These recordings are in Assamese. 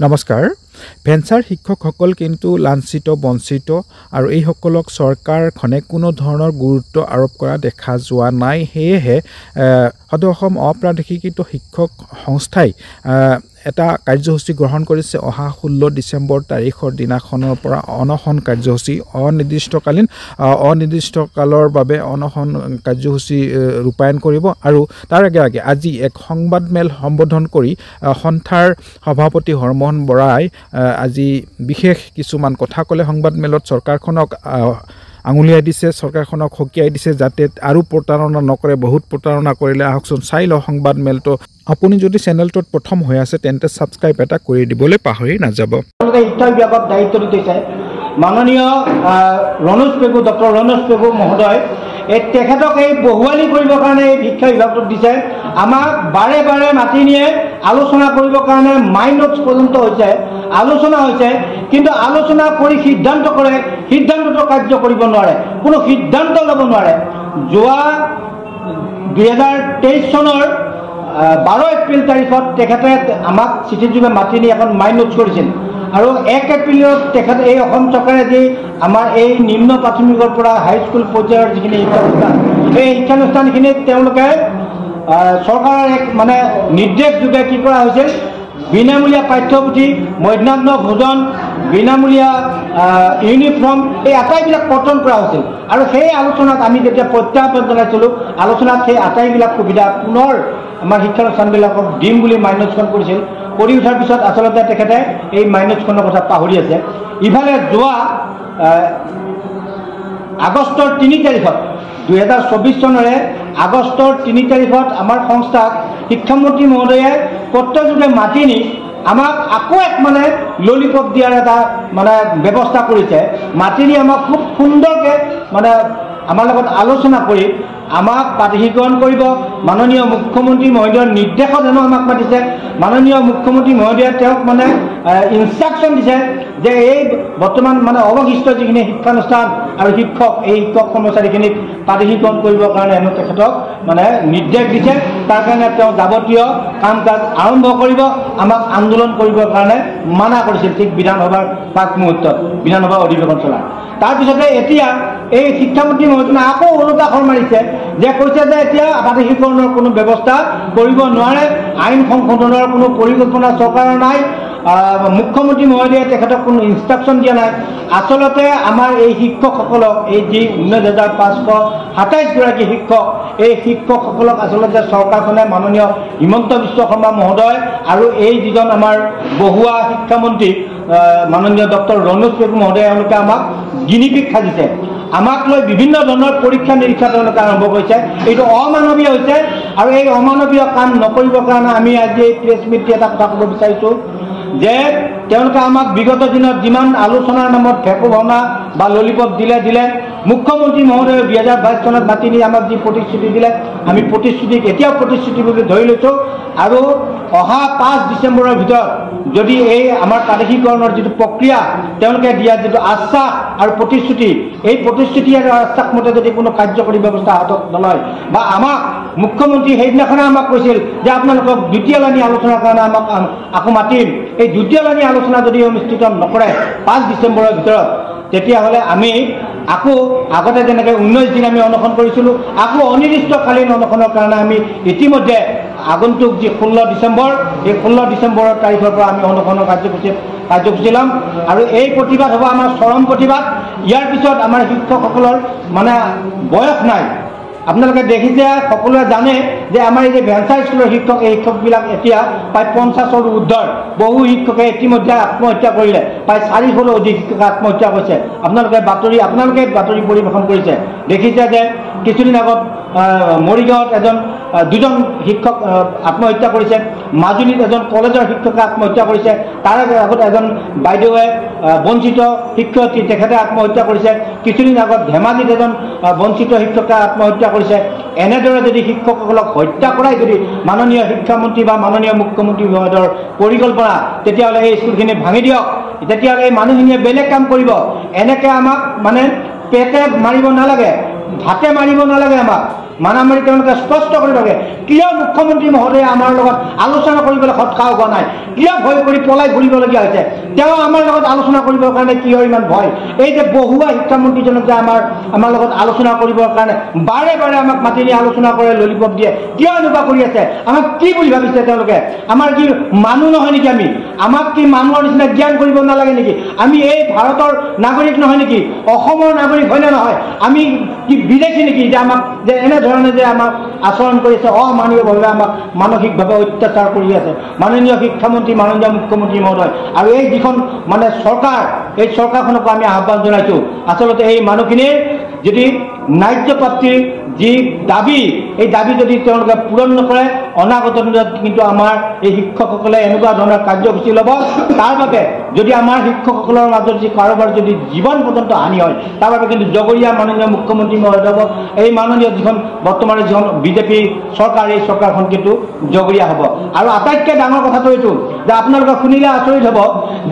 নমস্কাৰ ভেঞ্চাৰ শিক্ষকসকল কিন্তু লাঞ্ছিত বঞ্চিত আৰু এই সকলক চৰকাৰখনে কোনো ধৰণৰ গুৰুত্ব আৰোপ কৰা দেখা যোৱা নাই হেহে সদৌ অসম অপ্ৰাদেশিকৃত শিক্ষক সংস্থাই এটা কাৰ্যসূচী গ্ৰহণ কৰিছে অহা 16 ডিসেম্বৰ তাৰিখৰ দিনাখনৰ পৰা অনশন কাৰ্যসূচী অনিৰ্দিষ্টকালৰ বাবে অনশন কাৰ্যসূচী ৰূপায়ণ কৰিব আৰু তাৰ আগে আজি এক সংবাদমেল সম্বোধন কৰি সন্থাৰ সভাপতি হৰমোহন বৰাই আজি বিশেষ কিছুমান কথা ক'লে সংবাদমেলত চৰকাৰখনক আঙুলিয়াই দিছে চৰকাৰখনক হকিয়াই দিছে যাতে আৰু প্ৰতাৰণা নকৰে বহুত প্ৰতাৰণা কৰিলে আহকচোন চাই লওঁ সংবাদমেলটো আপুনি যদি চেনেলটোত প্ৰথম হৈ আছে তেন্তে সাবস্ক্ৰাইব এটা কৰি দিবলৈ পাহৰি নাযাব শিক্ষা বিভাগত দায়িত্ব দিছে মাননীয় ৰনোজ পেগু ডক্টৰ ৰনোজ পেগু মহোদয় তেখেতক এই বহুৱালি কৰিবৰ কাৰণে এই শিক্ষা বিভাগটোত দিছে আমাক বাৰে বাৰে মাতি নিয়ে আলোচনা কৰিবৰ কাৰণে মাইনটছ পৰ্যন্ত হৈছে আলোচনা হৈছে কিন্তু আলোচনা কৰি সিদ্ধান্ত কৰে সিদ্ধান্তটো কাৰ্য কৰিব নোৱাৰে কোনো সিদ্ধান্ত ল'ব নোৱাৰে যোৱা 2023 চনৰ 12 এপ্ৰিল তাৰিখত তেখেতে আমাক চিঠিযোগে মাতি নি এখন মাইনটছ কৰিছিল আৰু 1 এপ্ৰিলত তেখেতে এই অসম চৰকাৰে যি আমাৰ এই নিম্ন প্ৰাথমিকৰ পৰা হাইস্কুল পৰ্যায়ৰ যিখিনি শিক্ষানুষ্ঠান এই শিক্ষানুষ্ঠানখিনিত তেওঁলোকে চৰকাৰৰ এক মানে নিৰ্দেশ যোগে কি কৰা হৈছিল বিনামূলীয়া পাঠ্যপুথি মধ্যাহ্ন ভোজন বিনামূলীয়া ইউনিফৰ্ম এই আটাইবিলাক পতন কৰা হৈছিল আৰু সেই আলোচনাত আমি যেতিয়া প্ৰত্যাহ্বান জনাইছিলোঁ আলোচনাত সেই আটাইবিলাক সুবিধা পুনৰ আমাৰ শিক্ষানুষ্ঠানবিলাকক দিম বুলি মাইনটছখন কৰিছিল কৰি উঠাৰ পিছত আচলতে তেখেতে এই মাইনটছখনৰ কথা পাহৰি আছে ইফালে যোৱা আগষ্টৰ 3 তাৰিখত 2024 চনৰে আগষ্টৰ 3 তাৰিখত আমাৰ সংস্থাক শিক্ষামন্ত্ৰী মহোদয়ে পত্ৰযোগে মাতি নি আমাক আকৌ এক মানে ললিপপ দিয়াৰ এটা মানে ব্যৱস্থা কৰিছে মাতি নি আমাক খুব সুন্দৰকৈ মানে আমাৰ লগত আলোচনা কৰি আমাক প্ৰাদেশিকৰণ কৰিব মাননীয় মুখ্যমন্ত্ৰী মহোদয়ৰ নিৰ্দেশত হেনো আমাক মাতিছে মাননীয় মুখ্যমন্ত্ৰী মহোদয়ে তেওঁক মানে ইনষ্ট্ৰাকশ্যন দিছে যে এই বৰ্তমান মানে অৱশিষ্ট যিখিনি শিক্ষানুষ্ঠান আৰু শিক্ষক এই শিক্ষক কৰ্মচাৰীখিনিক প্ৰাদেশিকৰণ কৰিবৰ কাৰণে হেনো তেখেতক মানে নিৰ্দেশ দিছে তাৰ কাৰণে তেওঁ যাৱতীয় কাম কাজ আৰম্ভ কৰিব আমাক আন্দোলন কৰিবৰ কাৰণে মানা কৰিছিল ঠিক বিধানসভাৰ পাক মুহূৰ্তত বিধানসভা অধিৱেশন চলাৰ তাৰপিছতে এতিয়া এই শিক্ষামন্ত্ৰী মহোদয়ে আকৌ ওলোটা খৰ মাৰিছে যে কৈছে যে এতিয়া প্ৰাদেশিকৰণৰ কোনো ব্যৱস্থা কৰিব নোৱাৰে আইন সংশোধনৰ কোনো পৰিকল্পনা চৰকাৰৰ নাই মুখ্যমন্ত্ৰী মহোদয়ে তেখেতক কোনো ইনষ্ট্ৰাকশ্যন দিয়া নাই আচলতে আমাৰ এই শিক্ষকসকলক এই যি 19,527 গৰাকী শিক্ষক এই শিক্ষকসকলক আচলতে চৰকাৰখনে মাননীয় হিমন্ত বিশ্ব শৰ্মা মহোদয় আৰু এই যিজন আমাৰ বহুৱা শিক্ষামন্ত্ৰী মাননীয় ডক্টৰ ৰনোজ পেগু মহোদয়ে এওঁলোকে আমাক গিনিপিগ সাজিছে আমাক লৈ বিভিন্ন ধৰণৰ পৰীক্ষা নিৰীক্ষা তেওঁলোকে আৰম্ভ কৰিছে এইটো অমানৱীয় হৈছে আৰু এই অমানৱীয় কাম নকৰিবৰ কাৰণে আমি আজি এই প্ৰেছ মিট এটা কথা ক'ব বিচাৰিছোঁ যে তেওঁলোকে আমাক বিগত দিনত যিমান আলোচনাৰ নামত ফেকু ভাওনা বা ললিপপ দিলে মুখ্যমন্ত্ৰী মহোদয়ে 2022 চনত মাতি নি আমাক যি প্ৰতিশ্ৰুতি দিলে আমি প্ৰতিশ্ৰুতিক এতিয়াও প্ৰতিশ্ৰুতি বুলি ধৰি লৈছোঁ আৰু অহা 5 ডিচেম্বৰৰ ভিতৰত যদি এই আমাৰ প্ৰাদেশিকৰণৰ যিটো প্ৰক্ৰিয়া তেওঁলোকে দিয়া যিটো আশ্বাস আৰু প্ৰতিশ্ৰুতি এই প্ৰতিশ্ৰুতি আৰু আশ্বাস মতে যদি কোনো কাৰ্যকৰী ব্যৱস্থা হাতত নলয় বা আমাক মুখ্যমন্ত্ৰী সেইদিনাখনে আমাক কৈছিল যে আপোনালোকক দ্বিতীয়লানি আলোচনাৰ কাৰণে আমাক আকৌ মাতিম এই দ্বিতীয়লানি আলোচনা যদি অনুষ্ঠিত নকৰে 5 ডিচেম্বৰৰ ভিতৰত তেতিয়াহ'লে আমি আকৌ আগতে যেনেকৈ 19 দিন আমি অনশন কৰিছিলোঁ আকৌ অনিৰ্দিষ্টকালীন অনশনৰ কাৰণে আমি ইতিমধ্যে আগন্তুক যি 16 ডিচেম্বৰ এই 16 ডিচেম্বৰৰ তাৰিখৰ পৰা আমি অনশনৰ কাৰ্যসূচী ল'ম আৰু এই প্ৰতিবাদ হ'ব আমাৰ চৰম প্ৰতিবাদ ইয়াৰ পিছত আমাৰ শিক্ষকসকলৰ মানে বয়স নাই আপোনালোকে দেখিছে সকলোৱে জানে যে আমাৰ এই যে ভেঞ্চাৰ স্কুলৰ শিক্ষক এই শিক্ষকবিলাক এতিয়া প্ৰায় 50ৰ ঊৰ্ধৰ বহু শিক্ষকে ইতিমধ্যে আত্মহত্যা কৰিলে প্ৰায় 400ৰো অধিক শিক্ষকে আত্মহত্যা কৰিছে আপোনালোকে বাতৰি পৰিৱেশন কৰিছে দেখিছে যে কিছুদিন আগত মৰিগাঁৱত দুজন শিক্ষক আত্মহত্যা কৰিছে মাজুলীত এজন কলেজৰ শিক্ষকে আত্মহত্যা কৰিছে তাৰ আগত এজন বাইদেৱে বঞ্চিত শিক্ষয়িত্ৰী তেখেতে আত্মহত্যা কৰিছে কিছুদিন আগত ধেমাজিত এজন বঞ্চিত শিক্ষকে আত্মহত্যা কৰিছে এনেদৰে যদি শিক্ষকসকলক হত্যা কৰাই যদি মাননীয় শিক্ষামন্ত্ৰী বা মাননীয় মুখ্যমন্ত্ৰী মহোদয়ৰ পৰিকল্পনা তেতিয়াহ'লে এই স্কুলখিনি ভাঙি দিয়ক তেতিয়াহ'লে এই মানুহখিনিয়ে বেলেগ কাম কৰিব এনেকৈ আমাক মানে পেটে মাৰিব নালাগে ভাতে মাৰিব নালাগে আমাক মানামাৰি তেওঁলোকে স্পষ্ট কৰিব লাগে কিয় মুখ্যমন্ত্ৰী মহোদয়ে আমাৰ লগত আলোচনা কৰিবলৈ সৎসাহ হোৱা নাই কিয় ভয় কৰি পলাই ঘূৰিবলগীয়া হৈছে তেওঁ আমাৰ লগত আলোচনা কৰিবৰ কাৰণে কিয় ইমান ভয় এই যে বহুৱা শিক্ষামন্ত্ৰীজনক যে আমাৰ লগত আলোচনা কৰিবৰ কাৰণে বাৰে বাৰে আমাক মাতি নি আলোচনা কৰে ললিপপ দিয়ে কিয় এনেকুৱা কৰি আছে আমাক কি বুলি ভাবিছে তেওঁলোকে আমাৰ কি মানুহ নহয় নেকি আমাক কি মানুহৰ নিচিনা জ্ঞান কৰিব নালাগে নেকি আমি এই ভাৰতৰ নাগৰিক নহয় নেকি অসমৰ নাগৰিক হয় নে নহয় আমি কি বিদেশী নেকি যে আমাক যে এনেধৰণে যে আমাক আচৰণ কৰিছে অমানৱীয়ভাৱে আমাক মানসিকভাৱে অত্যাচাৰ কৰি আছে মাননীয় শিক্ষামন্ত্ৰী মাননীয় মুখ্যমন্ত্ৰী মহোদয় আৰু এই যিখন মানে চৰকাৰ এই চৰকাৰখনকো আমি আহ্বান জনাইছোঁ আচলতে এই মানুহখিনিৰ যদি ন্যায্যপ্ৰাপ্তিৰ যি দাবী এই দাবী যদি তেওঁলোকে পূৰণ নকৰে অনাগত দিনত কিন্তু আমাৰ এই শিক্ষকসকলে এনেকুৱা ধৰণৰ কাৰ্যসূচী ল'ব তাৰ বাবে যদি আমাৰ শিক্ষকসকলৰ মাজত যি কাৰোবাৰ যদি জীৱন পৰ্যন্ত হানি হয় তাৰ বাবে কিন্তু জগৰীয়া মাননীয় মুখ্যমন্ত্ৰী মহোদয় এই মাননীয় যিখন বৰ্তমানে যিখন বিজেপি চৰকাৰ এই চৰকাৰখন কিন্তু জগৰীয়া হ'ব আৰু আটাইতকৈ ডাঙৰ কথাটো এইটো যে আপোনালোকে শুনিলে আচৰিত হ'ব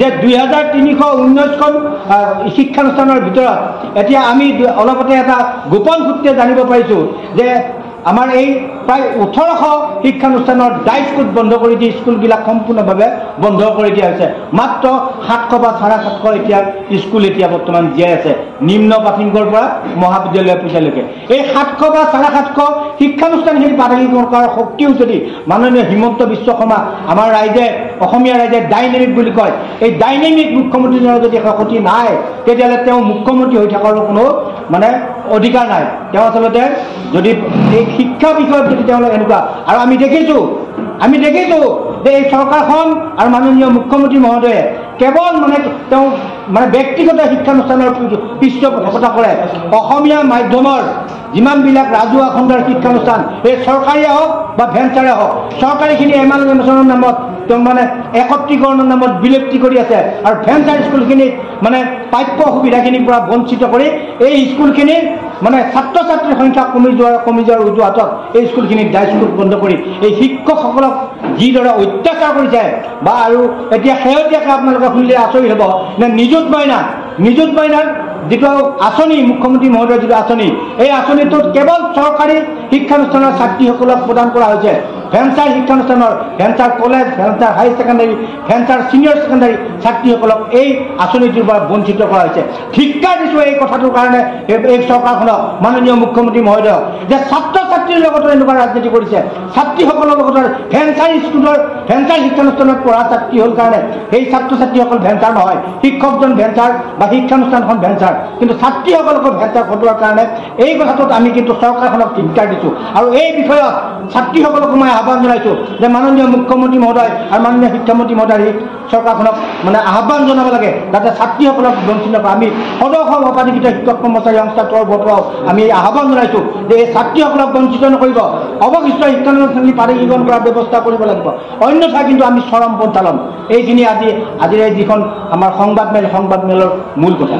যে 2319খন শিক্ষানুষ্ঠানৰ ভিতৰত এতিয়া আমি অলপতে এটা গোপন সূত্ৰে জানিব পাৰিছোঁ যে আমাৰ এই প্ৰায় 1800 শিক্ষানুষ্ঠানৰ ডাইস্কুল বন্ধ কৰি দি স্কুলবিলাক সম্পূৰ্ণভাৱে বন্ধ কৰি দিয়া হৈছে মাত্ৰ 700 বা 750 এতিয়া স্কুল এতিয়া বৰ্তমান জীয়াই আছে নিম্ন প্ৰাথমিকৰ পৰা মহাবিদ্যালয় পৰ্যায়লৈকে এই 700 বা 750 শিক্ষানুষ্ঠানখিনি প্ৰাথমিকৰণ কৰাৰ শক্তিও যদি মাননীয় হিমন্ত বিশ্ব শৰ্মা আমাৰ ৰাইজে অসমীয়া ৰাইজে ডাইনেমিক বুলি কয় এই ডাইনেমিক মুখ্যমন্ত্ৰীজনৰ যদি শক্তি নাই তেতিয়াহ'লে তেওঁ মুখ্যমন্ত্ৰী হৈ থকাৰো কোনো মানে অধিকাৰ নাই তেওঁ আচলতে যদি এই শিক্ষা বিষয়ত যদি তেওঁলোক এনেকুৱা আৰু আমি দেখিছোঁ যে এই চৰকাৰখন আৰু মাননীয় মুখ্যমন্ত্ৰী মহোদয়ে কেৱল মানে তেওঁ মানে ব্যক্তিগত শিক্ষানুষ্ঠানৰ পৃষ্ঠপোষকতা কৰে অসমীয়া মাধ্যমৰ যিমানবিলাক ৰাজহুৱা খণ্ডৰ শিক্ষানুষ্ঠান এই চৰকাৰীয়ে হওক বা ভেঞ্চাৰে হওক চৰকাৰীখিনি এমালগেশ্যনৰ নামত তেওঁ মানে একত্ৰীকৰণৰ নামত বিলুপ্তি কৰি আছে আৰু ভেঞ্চাৰ স্কুলখিনিত মানে প্ৰাপ্য সুবিধাখিনিৰ পৰা বঞ্চিত কৰি এই স্কুলখিনিৰ মানে ছাত্ৰ ছাত্ৰীৰ সংখ্যা কমি যোৱাৰ অজুহাতত এই স্কুলখিনিত ডাইস্কুল বন্ধ কৰি এই শিক্ষকসকলক যিদৰে অত্যাচাৰ কৰিছে বা আৰু এতিয়া শেহতীয়াকৈ আপোনালোকে শুনিলে আচৰিত হ'ব নে নিযুত মাইনাৰ যিটো আঁচনি মুখ্যমন্ত্ৰী মহোদয়ৰ যিটো আঁচনি এই আঁচনিটোত কেৱল চৰকাৰী শিক্ষানুষ্ঠানৰ ছাত্ৰীসকলক প্ৰদান কৰা হৈছে ভেঞ্চাৰ শিক্ষানুষ্ঠানৰ ভেঞ্চাৰ কলেজ ভেঞ্চাৰ হাই ছেকেণ্ডাৰী ভেঞ্চাৰ ছিনিয়ৰ ছেকেণ্ডাৰী ছাত্ৰীসকলক এই আঁচনিটোৰ পৰা বঞ্চিত কৰা হৈছে ধিক্কাৰ দিছোঁ এই কথাটোৰ কাৰণে এই চৰকাৰখনক মাননীয় মুখ্যমন্ত্ৰী মহোদয়ক যে ছাত্ৰ ছাত্ৰীৰ লগতো এনেকুৱা ৰাজনীতি কৰিছে ছাত্ৰীসকলৰ লগতো ভেঞ্চাৰ শিক্ষানুষ্ঠানত পঢ়া ছাত্ৰী হ'ল কাৰণে সেই ছাত্ৰ ছাত্ৰীসকল ভেঞ্চাৰ নহয় শিক্ষকজন ভেঞ্চাৰ বা শিক্ষানুষ্ঠানখন ভেঞ্চাৰ কিন্তু ছাত্ৰীসকলকো ভেঞ্চাৰ ঘটোৱাৰ কাৰণে এই কথাটোত আমি কিন্তু চৰকাৰখনক ধিক্কাৰ দিছোঁ আৰু এই বিষয়ত ছাত্ৰীসকলকো মই আহ্বান জনাইছোঁ যে মাননীয় মুখ্যমন্ত্ৰী মহোদয় আৰু মাননীয় শিক্ষামন্ত্ৰী মহোদয় চৰকাৰখনক মানে আহ্বান জনাব লাগে যাতে ছাত্ৰীসকলক বঞ্চিত নকৰে আমি সদস্য উপাধিকৃত শিক্ষক কৰ্মচাৰী সংস্থাৰ পৰাও আমি আহ্বান জনাইছোঁ যে এই ছাত্ৰীসকলক বঞ্চিত নকৰিব অৱশিষ্ট শিক্ষানুষ্ঠানখিনি প্ৰাথমিকীকৰণ কৰাৰ ব্যৱস্থা কৰিব লাগিব অন্যথা কিন্তু আমি চৰম পন্থা ল'ম এইখিনি আজিৰ এই যিখন আমাৰ সংবাদমেলৰ মূল কথা